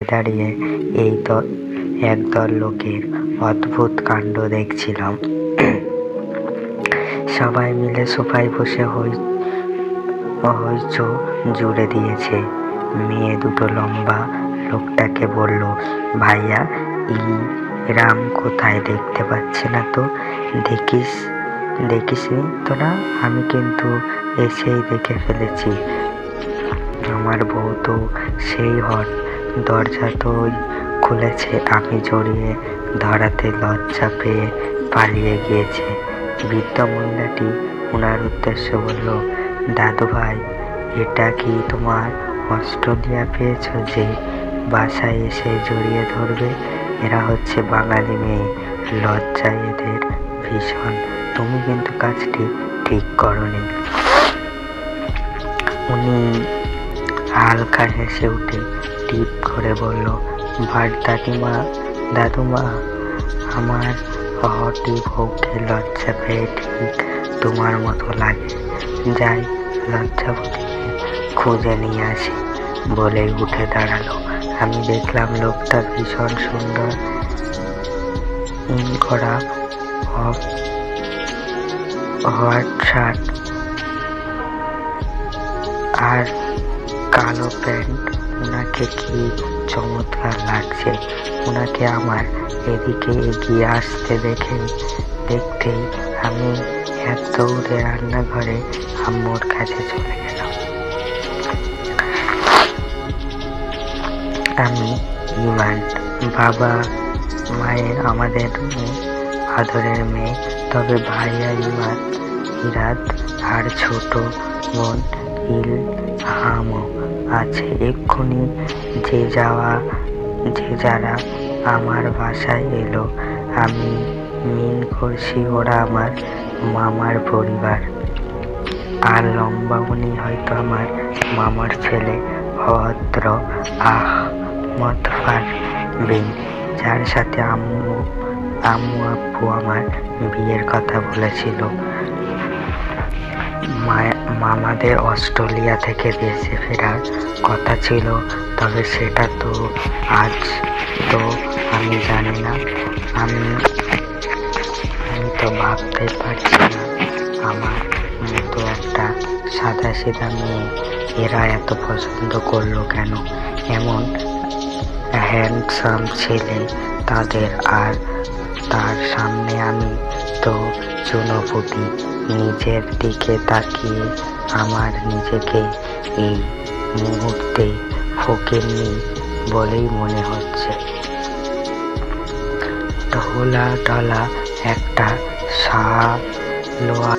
দাঁড়িয়ে এই একদল লোকের অদ্ভুত কাণ্ড দেখছিলাম। সবাই মিলে সোফায় বসে হইচই জুড়ে দিয়েছে। মেয়ে দুটো লম্বা লোকটাকে বলল, ভাইয়া, ইরাম কোথায়? দেখতে পাচ্ছি না তো। দেখিসনি তোরা? আমি কিন্তু এসেই দেখে ফেলেছি। আমার বউ তো সেই হট, দরজা তো খুলেছে, আমি জড়িয়ে ধরাতে লজ্জা পেয়ে পালিয়ে গিয়েছে। বৃদ্ধ মহিলাটি ওনার উদ্দেশ্য বলল, দাদু ভাই, এটা কি তোমার অস্ট্রেলিয়া পেয়েছ যে বাসায় এসে জড়িয়ে ধরবে? এরা হচ্ছে বাঙালি মেয়ে, লজ্জায় এদের ভীষণ। তুমি কিন্তু কাজটি ঠিক করনি। উনি হালকা হেসে উঠে টিপ করে বলল, বাট দাদুমা, আমার হটি বউকে লজ্জা পেয়ে ঠিক তোমার মতো লাগে। যাই, লজ্জাবতীকে খুঁজে নিয়ে আসি বলেই উঠে দাঁড়ালো। আমি দেখলাম লোকটা ভীষণ সুন্দর, ইন করা হোয়াইট শার্ট আর কালো প্যান্ট। ওনাকে কি চমৎকার লাগছে! ওনাকে আমার এদিকে এগিয়ে আসতে দেখতেই আমি এক দৌড়ে রান্নাঘরে আম্মুর কাছে চলে গেলাম। আমি ইমান, বাবা মায়ের আমাদের আদরের মেয়ে। তবে ভাইয়া ইরাদ আর ছোট বোন ইলহামও আছে। এক্ষুনি যে যারা আমার বাসায় এলো, আমি মিন করছি ওরা আমার মামার পরিবার। আর লম্বা উনি হয়তো আমার মামার ছেলে, ভদ্র আহমদ ফারবিন, যার সাথে আম্মু আব্বু আমার বিয়ের কথা বলেছিল। মামাদের অস্ট্রেলিয়া থেকে দেশে ফেরার কথা ছিল, তবে সেটা তো আজ তো আমি জানি না। আমি তো ভাবতে পারছি না, আমার মতো একটা সাদাসিধা মেয়ে এরা এত পছন্দ করলো কেন? এমন হ্যান্ডসাম ছেলে তাদের, আর তার সামনে আমি তো চুনোপুটি। নিজের দিকে তাকিয়ে আমার নিজেকে এই মুহূর্তে ফকিন্নি বলেই মনে হচ্ছে। ঢোলা ঢালা একটা সালোয়ার